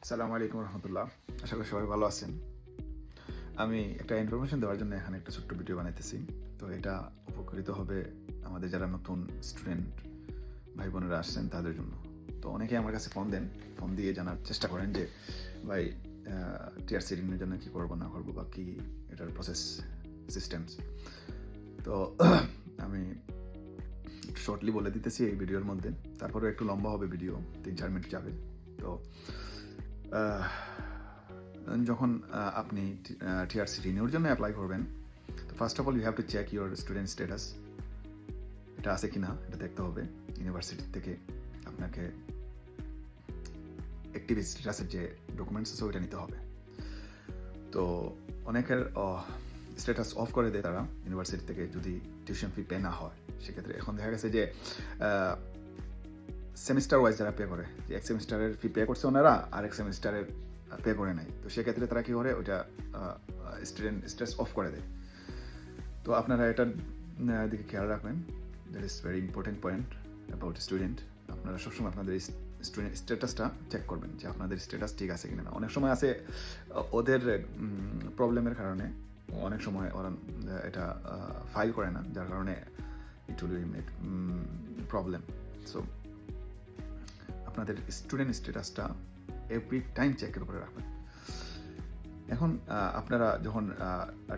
আসসালামু আলাইকুম রহমতুল্লাহ। আশা করি সবাই ভালো আছেন। আমি একটা ইনফরমেশন দেওয়ার জন্য এখানে একটা ছোট্ট ভিডিও বানাইতেছি। তো এটা উপকৃত হবে আমাদের যারা নতুন স্টুডেন্ট ভাই বোনেরা আসছেন তাদের জন্য। তো অনেকেই আমার কাছে ফোন দেন। ফোন দিয়ে জানার চেষ্টা করেন যে ভাই টিআরসি রিনিউর জন্য কী করবো না করবো বা কী এটার প্রসেস সিস্টেমস। তো আমি শর্টলি বলে দিতেছি এই ভিডিওর মধ্যে। তারপরেও একটু লম্বা হবে ভিডিও, ৩-৪ মিনিট যাবে। তো যখন আপনি টিআরসি রিনিউর জন্য অ্যাপ্লাই করবেন, তো first of all you have to check your student status. এটা আছে কি না এটা দেখতে হবে। ইউনিভার্সিটি থেকে আপনাকে অ্যাক্টিভ স্ট্যাটাসের যে ডকুমেন্টস আছে ওইটা নিতে হবে। তো অনেকের স্ট্যাটাস অফ করে দেয় তারা ইউনিভার্সিটি থেকে যদি টিউশন ফি পে না হয়। সেক্ষেত্রে এখন দেখা গেছে যে সেমিস্টার ওয়াইজ যারা পে করে, যে এক সেমিস্টারের ফি পে করছে ওনারা আর এক সেমিস্টারের পে করে নাই, তো সেক্ষেত্রে তারা কী করে ওইটা স্টুডেন্ট স্ট্যাটাস অফ করে দেয়। তো আপনারা এটার দিকে খেয়াল রাখবেন। That is very important point about student. আপনারা সবসময় আপনাদের স্টুডেন্ট স্ট্যাটাসটা চেক করবেন যে আপনাদের স্ট্যাটাস ঠিক আছে কিনা। অনেক সময় আছে ওদের প্রবলেমের কারণে অনেক সময় ওরা এটা ফাইল করে না, যার কারণে it will make problem. So আপনাদের স্টুডেন্ট স্ট্যাটাসটা এভরি টাইম চেকের উপরে রাখবেন। এখন আপনারা যখন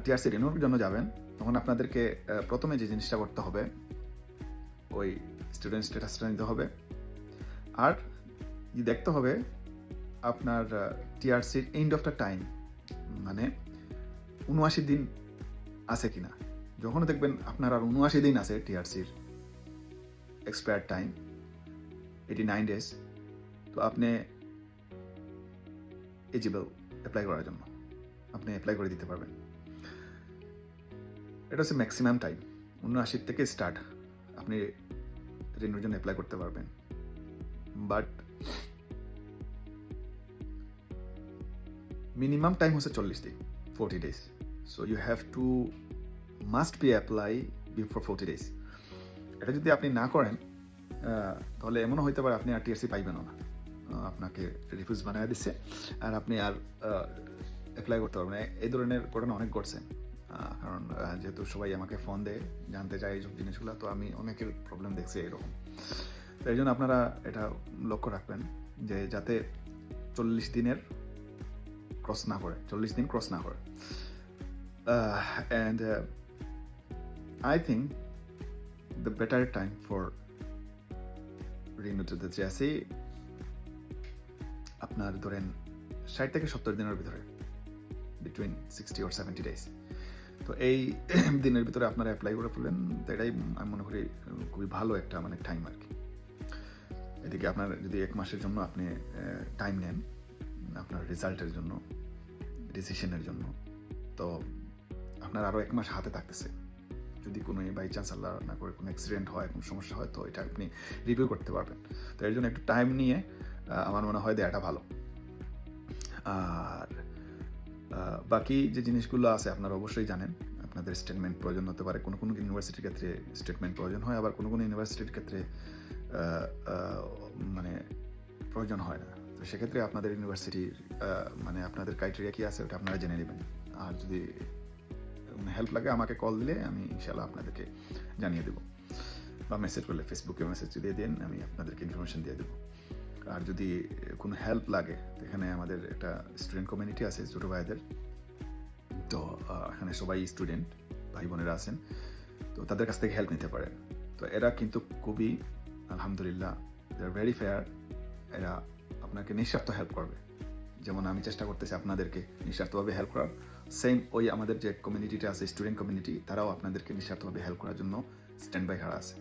টিআরসি রিনিউর জন্য যাবেন তখন আপনাদেরকে প্রথমে যে জিনিসটা করতে হবে ওই স্টুডেন্ট স্ট্যাটাসটা নিতে হবে, আর দেখতে হবে আপনার টিআরসির এন্ড অফ দ্য টাইম, মানে ৭৯ দিন আছে কিনা। যখন দেখবেন আপনার আর ৭৯ দিন আছে টিআরসির এক্সপায়ার টাইম, 89 ডেজ, তো আপনি এলিজিবল অ্যাপ্লাই করার জন্য আপনি অ্যাপ্লাই করে দিতে পারবেন। এটা হচ্ছে ম্যাক্সিমাম টাইম। ৭৯ থেকে স্টার্ট আপনি রিনিউর জন্য অ্যাপ্লাই করতে পারবেন। বাট মিনিমাম টাইম হচ্ছে 40 দিন, 40 days. So you have to must be apply before 40 days. এটা যদি আপনি না করেন তাহলে এমনও হইতে পারে আপনি আর টিআরসি পাইবেনও না, আপনাকে রিফিউজ বানিয়ে দিচ্ছে আর আপনি আর অ্যাপ্লাই করতে পারবেন না। এই ধরনের ঘটনা অনেক ঘটছে, কারণ যেহেতু সবাই আমাকে ফোন দেয় জানতে চায় এইসব জিনিসগুলো, তো আমি অনেকের প্রবলেম দেখছি এরকম। তো এই জন্য আপনারা এটা লক্ষ্য রাখবেন যে যাতে 40 দিনের ক্রস না করে, 40 দিন ক্রস না করে। And I think the better time for renew to the TRC আপনার ধরেন 60 থেকে 70 দিনের ভিতরে, বিটুইন 60 or 70 ডেজ। তো এই দিনের ভিতরে আপনারা অ্যাপ্লাই করে ফেলেন, তো এটাই আমি মনে করি খুবই ভালো একটা মানে টাইম আর কি। এদিকে আপনার যদি 1 মাসের জন্য আপনি টাইম নেন আপনার রেজাল্টের জন্য, ডিসিশনের জন্য, তো আপনার আরও 1 মাস হাতে থাকতেছে। যদি কোনো বাই চান্স আল্লাহ না করে কোনো অ্যাক্সিডেন্ট হয়, কোনো সমস্যা হয়, তো এটা আপনি রিভিউ করতে পারবেন। তো এর জন্য একটু টাইম নিয়ে আমার মনে হয় দেওয়াটা ভালো। আর বাকি যে জিনিসগুলো আছে আপনারা অবশ্যই জানেন। আপনাদের স্টেটমেন্ট প্রয়োজন হতে পারে, কোনো কোনো ইউনিভার্সিটির ক্ষেত্রে স্টেটমেন্ট প্রয়োজন হয়, আবার কোনো কোনো ইউনিভার্সিটির ক্ষেত্রে মানে প্রয়োজন হয় না। তো সেক্ষেত্রে আপনাদের ইউনিভার্সিটির মানে আপনাদের ক্রাইটেরিয়া কী আছে ওটা আপনারা জেনে নেবেন। আর যদি হেল্প লাগে আমাকে কল দিলে আমি ইনশাল্লাহ আপনাদেরকে জানিয়ে দেবো, বা মেসেজ করলে ফেসবুকে মেসেজ দিয়ে দিন, আমি আপনাদেরকে ইনফরমেশন দিয়ে দেবো। আর যদি কোনো হেল্প লাগে, এখানে আমাদের একটা স্টুডেন্ট কমিউনিটি আছে ছোটো ভাইদের, তো এখানে সবাই স্টুডেন্ট ভাই বোনেরা আছেন, তো তাদের কাছ থেকে হেল্প নিতে পারেন। তো এরা কিন্তু খুবই আলহামদুলিল্লাহ দে আর ভেরি ফেয়ার। এরা আপনাকে নিঃস্বার্থ হেল্প করবে, যেমন আমি চেষ্টা করতেছি আপনাদেরকে নিঃস্বার্থভাবে হেল্প করার। সেম ওই আমাদের যে কমিউনিটিটা আছে স্টুডেন্ট কমিউনিটি, তারাও আপনাদেরকে নিঃস্বার্থভাবে হেল্প করার জন্য স্ট্যান্ড বাই খাড়া আছে।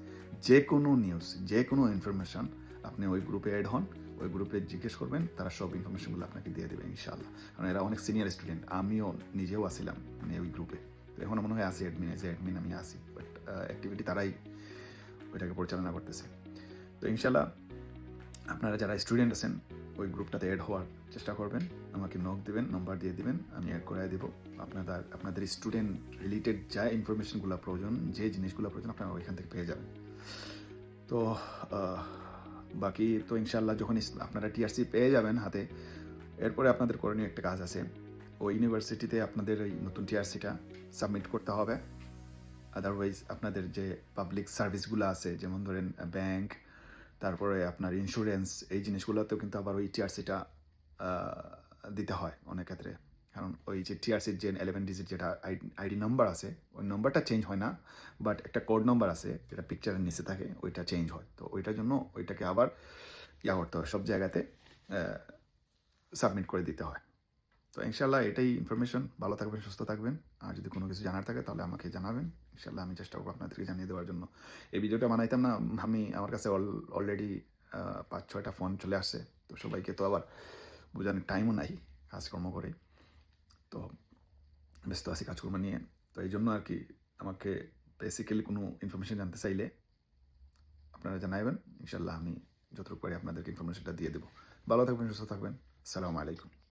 যে কোনো নিউজ, যে কোনো ইনফরমেশন আপনি ওই গ্রুপে অ্যাড হন, ওই গ্রুপে জিজ্ঞেস করবেন, তারা সব ইনফরমেশনগুলো আপনাকে দিয়ে দেবে ইনশাআল্লাহ। কারণ এরা অনেক সিনিয়র স্টুডেন্ট, আমিও নিজেও আসিলাম মানে ওই গ্রুপে। তো এখনও মনে হয় আসি অ্যাডমিন আমি আসি, বাট অ্যাক্টিভিটি তারাই ওইটাকে পরিচালনা করতেছে। তো ইনশাআল্লাহ আপনারা যারা স্টুডেন্ট আছেন ওই গ্রুপটাতে অ্যাড হওয়ার চেষ্টা করবেন, আমাকে নক দেবেন, নাম্বার দিয়ে দিবেন, আমি অ্যাড করাই দেবো। আপনাদের স্টুডেন্ট রিলেটেড যা ইনফরমেশনগুলো প্রয়োজন, যে জিনিসগুলো প্রয়োজন আপনারা ওইখান থেকে পেয়ে যাবেন। তো বাকি তো ইনশাআল্লাহ যখন আপনারা টিআরসি পেয়ে যাবেন হাতে, এরপরে আপনাদের করণীয় একটা কাজ আছে, ওই ইউনিভার্সিটিতে আপনাদের ওই নতুন টিআরসিটা সাবমিট করতে হবে। আদারওয়াইজ আপনাদের যে পাবলিক সার্ভিসগুলো আছে, যেমন ধরেন ব্যাংক, তারপরে আপনার ইন্স্যুরেন্স, এই জিনিসগুলোতেও কিন্তু আবার ওই টিআরসিটা দিতে হয় অনেক ক্ষেত্রে। কারণ ওই যে টিআরসির যে 11 ডিজিট যেটা আইডি নাম্বার আছে, ওই নাম্বারটা চেঞ্জ হয় না, বাট একটা কোড নাম্বার আছে যেটা পিকচারের নিচে থাকে, ওইটা চেঞ্জ হয়। তো ওইটার জন্য ওইটাকে আবার করতে হয়, সব জায়গাতে সাবমিট করে দিতে হয়। তো ইনশাল্লাহ এটাই ইনফরমেশন। ভালো থাকবেন, সুস্থ থাকবেন। আর যদি কোনো কিছু জানার থাকে তাহলে আমাকে জানাবেন। ইনশাল্লাহ আমি চেষ্টা করবো আপনাদেরকে জানিয়ে দেওয়ার জন্য। এই ভিডিওটা বানাইতাম না, আমার কাছে অলরেডি 5-6টা ফোন চলে আসছে। তো সবাইকে তো আবার বোঝানোর টাইমও নাই, কাজকর্ম করে তো ব্যস্ত আছি কাজকর্ম নিয়ে। তো এই জন্য আর কি আমাকে বেসিক্যালি কোনো ইনফরমেশন জানতে চাইলে আপনারা জানাবেন। ইনশাল্লাহ আমি যতটুকু পারি আপনাদেরকে ইনফরমেশনটা দিয়ে দেবো। ভালো থাকবেন, সুস্থ থাকবেন। আসসালামু আলাইকুম।